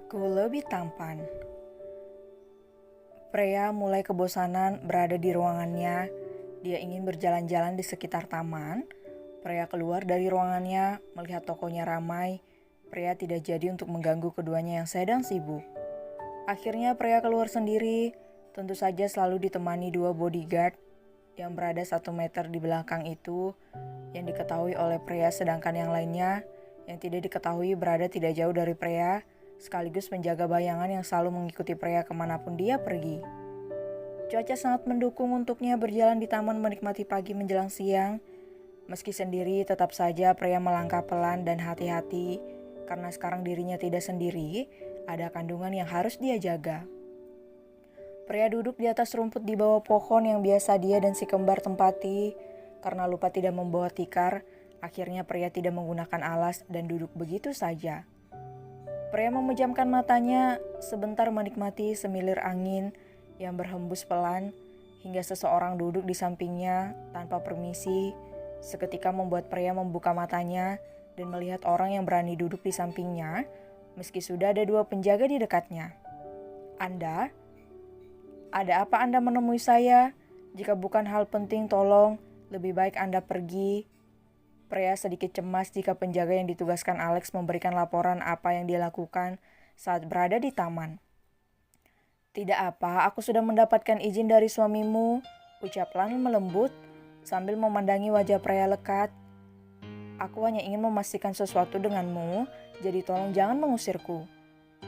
Aku lebih tampan. Pria mulai kebosanan berada di ruangannya. Dia ingin berjalan-jalan di sekitar taman. Pria keluar dari ruangannya, melihat tokonya ramai. Pria tidak jadi untuk mengganggu keduanya yang sedang sibuk. Akhirnya pria keluar sendiri, tentu saja selalu ditemani dua bodyguard yang berada 1 meter di belakang itu, yang diketahui oleh pria, sedangkan yang lainnya yang tidak diketahui berada tidak jauh dari pria, sekaligus menjaga bayangan yang selalu mengikuti pria kemanapun dia pergi. Cuaca sangat mendukung untuknya berjalan di taman menikmati pagi menjelang siang. Meski sendiri, tetap saja pria melangkah pelan dan hati-hati, karena sekarang dirinya tidak sendiri, ada kandungan yang harus dia jaga. Pria duduk di atas rumput di bawah pohon yang biasa dia dan si kembar tempati. Karena lupa tidak membawa tikar, akhirnya pria tidak menggunakan alas dan duduk begitu saja. Pria memejamkan matanya, sebentar menikmati semilir angin yang berhembus pelan, hingga seseorang duduk di sampingnya tanpa permisi. Seketika membuat pria membuka matanya dan melihat orang yang berani duduk di sampingnya, meski sudah ada 2 penjaga di dekatnya. "Anda? Ada apa Anda menemui saya? Jika bukan hal penting, tolong, lebih baik Anda pergi." Pria sedikit cemas jika penjaga yang ditugaskan Alex memberikan laporan apa yang dia lakukan saat berada di taman. "Tidak apa, aku sudah mendapatkan izin dari suamimu," ucap Lan melembut sambil memandangi wajah pria lekat. "Aku hanya ingin memastikan sesuatu denganmu, jadi tolong jangan mengusirku,"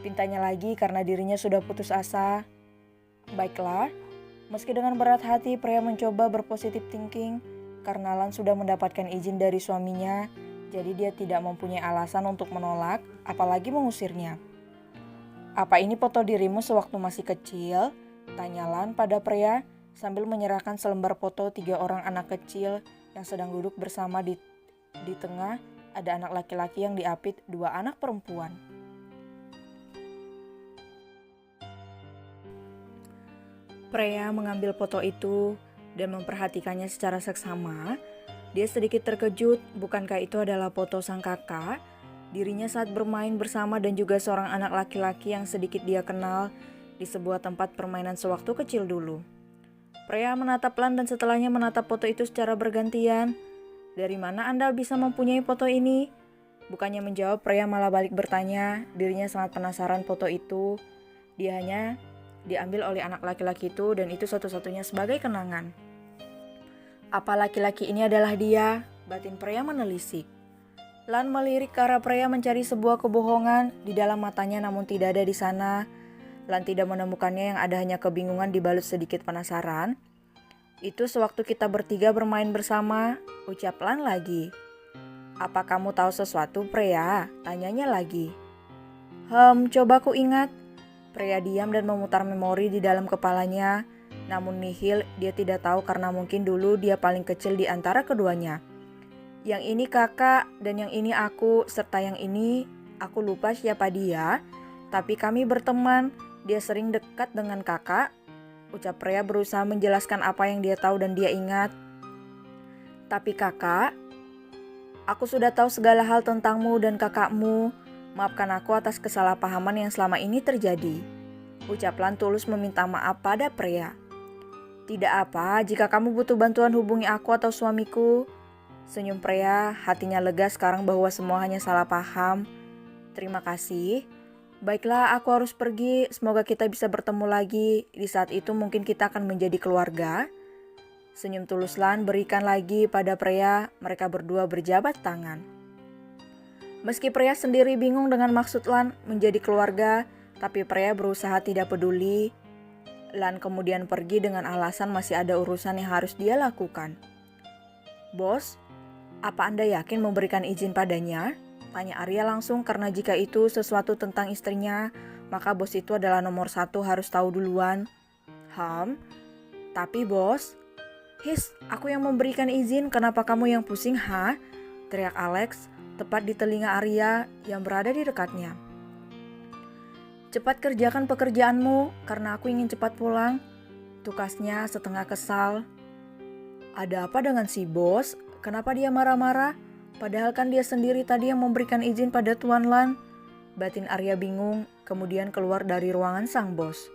pintanya lagi karena dirinya sudah putus asa. "Baiklah." Meski dengan berat hati, pria mencoba berpositif thinking karena Lan sudah mendapatkan izin dari suaminya, jadi dia tidak mempunyai alasan untuk menolak, apalagi mengusirnya. "Apa ini foto dirimu sewaktu masih kecil?" tanya Lan pada pria sambil menyerahkan selembar foto 3 orang anak kecil yang sedang duduk bersama di tengah ada anak laki-laki yang diapit 2 anak perempuan. Pria mengambil foto itu dan memperhatikannya secara seksama. Dia sedikit terkejut, bukankah itu adalah foto sang kakak, dirinya saat bermain bersama dan juga seorang anak laki-laki yang sedikit dia kenal di sebuah tempat permainan sewaktu kecil dulu. Pria menatap Lan dan setelahnya menatap foto itu secara bergantian. "Dari mana Anda bisa mempunyai foto ini?" Bukannya menjawab, pria malah balik bertanya. Dirinya sangat penasaran foto itu. Dia hanya diambil oleh anak laki-laki itu dan itu satu-satunya sebagai kenangan. Apa laki-laki ini adalah dia? Batin pria menelisik. Lan melirik ke arah pria mencari sebuah kebohongan di dalam matanya, namun tidak ada di sana. Lan tidak menemukannya, yang ada hanya kebingungan dibalut sedikit penasaran. "Itu sewaktu kita bertiga bermain bersama," ucap Lan lagi. "Apa kamu tahu sesuatu, pria?" tanyanya lagi. Coba ku ingat." Pria diam dan memutar memori di dalam kepalanya. Namun nihil, dia tidak tahu karena mungkin dulu dia paling kecil di antara keduanya. "Yang ini kakak dan yang ini aku, serta yang ini aku lupa siapa dia, tapi kami berteman. Dia sering dekat dengan kakak," ucap pria berusaha menjelaskan apa yang dia tahu dan dia ingat. "Tapi kakak, aku sudah tahu segala hal tentangmu dan kakakmu. Maafkan aku atas kesalahpahaman yang selama ini terjadi," ucap Lan tulus meminta maaf pada pria. "Tidak apa, jika kamu butuh bantuan hubungi aku atau suamiku," senyum pria, hatinya lega sekarang bahwa semua hanya salah paham. "Terima kasih. Baiklah, aku harus pergi. Semoga kita bisa bertemu lagi. Di saat itu mungkin kita akan menjadi keluarga." Senyum tulus Lan berikan lagi pada pria. Mereka berdua berjabat tangan. Meski pria sendiri bingung dengan maksud Lan menjadi keluarga, tapi pria berusaha tidak peduli. Lan kemudian pergi dengan alasan masih ada urusan yang harus dia lakukan. "Bos, apa Anda yakin memberikan izin padanya?" tanya Arya langsung, karena jika itu sesuatu tentang istrinya, maka bos itu adalah nomor 1, harus tahu duluan. Tapi bos." "His, aku yang memberikan izin, kenapa kamu yang pusing, ha?" teriak Alex tepat di telinga Arya yang berada di dekatnya. Cepat kerjakan pekerjaanmu karena aku ingin cepat pulang, tukasnya setengah kesal. Ada apa dengan si bos? Kenapa dia marah-marah? Padahal kan dia sendiri tadi yang memberikan izin pada Tuan Lan. Batin Arya bingung, kemudian keluar dari ruangan sang bos.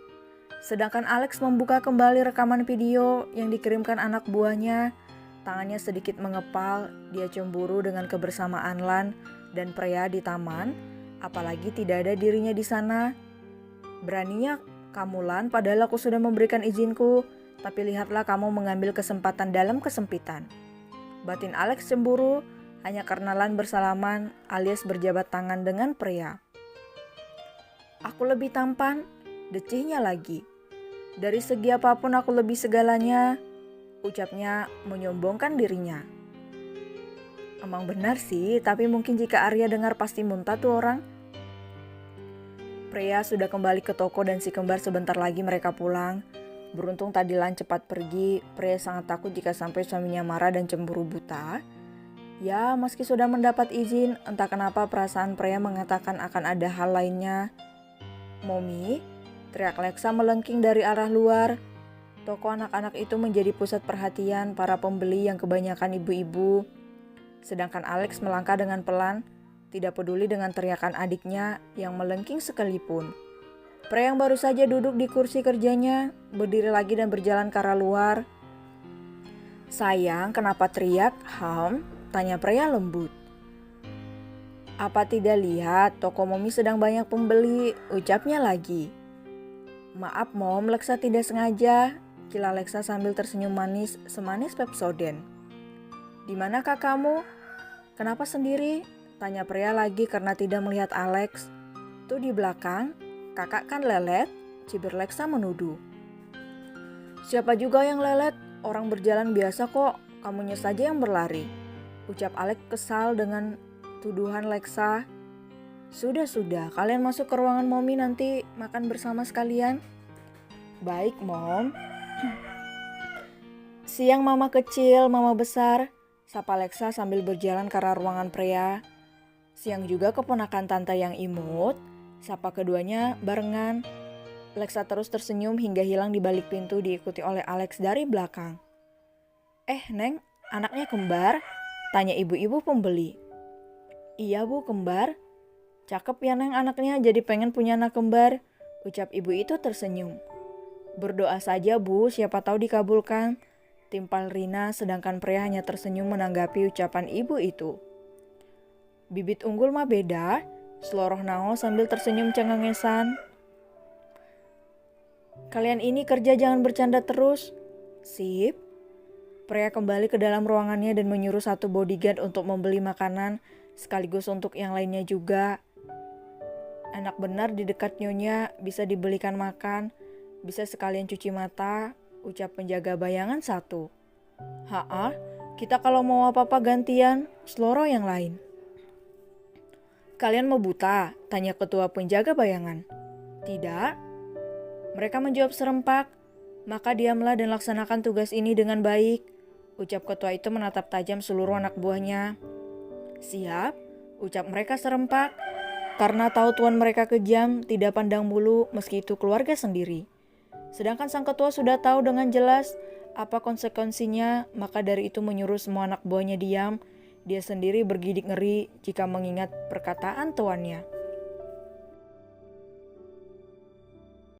Sedangkan Alex membuka kembali rekaman video yang dikirimkan anak buahnya. Tangannya sedikit mengepal, dia cemburu dengan kebersamaan Lan dan Freya di taman, apalagi tidak ada dirinya di sana. Beraninya kamu Lan, padahal aku sudah memberikan izinku, tapi lihatlah kamu mengambil kesempatan dalam kesempitan. Batin Alex cemburu hanya karena Lan bersalaman alias berjabat tangan dengan Freya. Aku lebih tampan, decihnya lagi. Dari segi apapun aku lebih segalanya, ucapnya menyombongkan dirinya. Emang benar sih, tapi mungkin jika Arya dengar pasti muntah tuh orang. Freya sudah kembali ke toko dan si kembar sebentar lagi mereka pulang. Beruntung tadi Lan cepat pergi, Freya sangat takut jika sampai suaminya marah dan cemburu buta. Ya, meski sudah mendapat izin, entah kenapa perasaan Freya mengatakan akan ada hal lainnya. Momi, teriak Lexa melengking dari arah luar. Toko anak-anak itu menjadi pusat perhatian para pembeli yang kebanyakan ibu-ibu. Sedangkan Alex melangkah dengan pelan, tidak peduli dengan teriakan adiknya yang melengking sekalipun. Freya yang baru saja duduk di kursi kerjanya, berdiri lagi dan berjalan ke arah luar. Sayang, kenapa teriak? Tanya Freya lembut. Apa tidak lihat, toko Momi sedang banyak pembeli, ucapnya lagi. Maaf Mom, Lexa tidak sengaja, kila Lexa sambil tersenyum manis, semanis Pepsodent. Di mana kakakmu? Kenapa sendiri? Tanya Freya lagi karena tidak melihat Alex. Tuh di belakang, kakak kan lelet, cibir Lexa menuduh. Siapa juga yang lelet? Orang berjalan biasa kok, kamunya saja yang berlari. Ucap Alex kesal dengan tuduhan Lexa. Sudah, kalian masuk ke ruangan Momi nanti makan bersama sekalian. Baik, Mom. Siang mama kecil, mama besar, sapa Lexa sambil berjalan ke arah ruangan Freya. Siang juga keponakan tante yang imut, sapa keduanya barengan. Lexa terus tersenyum hingga hilang di balik pintu diikuti oleh Alex dari belakang. Neng, anaknya kembar? Tanya ibu-ibu pembeli. Iya bu, kembar. Cakep ya Neng anaknya, jadi pengen punya anak kembar, ucap ibu itu tersenyum. Berdoa saja bu, siapa tahu dikabulkan, timpal Rina, sedangkan Freya hanya tersenyum menanggapi ucapan ibu itu. Bibit unggul mah beda, seloroh Nao sambil tersenyum cengengesan. Kalian ini kerja jangan bercanda terus. Sip. Freya kembali ke dalam ruangannya dan menyuruh satu bodyguard untuk membeli makanan, sekaligus untuk yang lainnya juga. Enak benar di dekat nyonya, bisa dibelikan makan, bisa sekalian cuci mata, ucap penjaga bayangan satu. Kita kalau mau apa-apa gantian, seloroh yang lain. Kalian mau buta? Tanya ketua penjaga bayangan. Tidak. Mereka menjawab serempak. Maka diamlah dan laksanakan tugas ini dengan baik, ucap ketua itu menatap tajam seluruh anak buahnya. Siap, ucap mereka serempak. Karena tahu tuan mereka kejam, tidak pandang bulu meski itu keluarga sendiri. Sedangkan sang ketua sudah tahu dengan jelas apa konsekuensinya, maka dari itu menyuruh semua anak buahnya diam. Dia sendiri bergidik ngeri jika mengingat perkataan tuannya.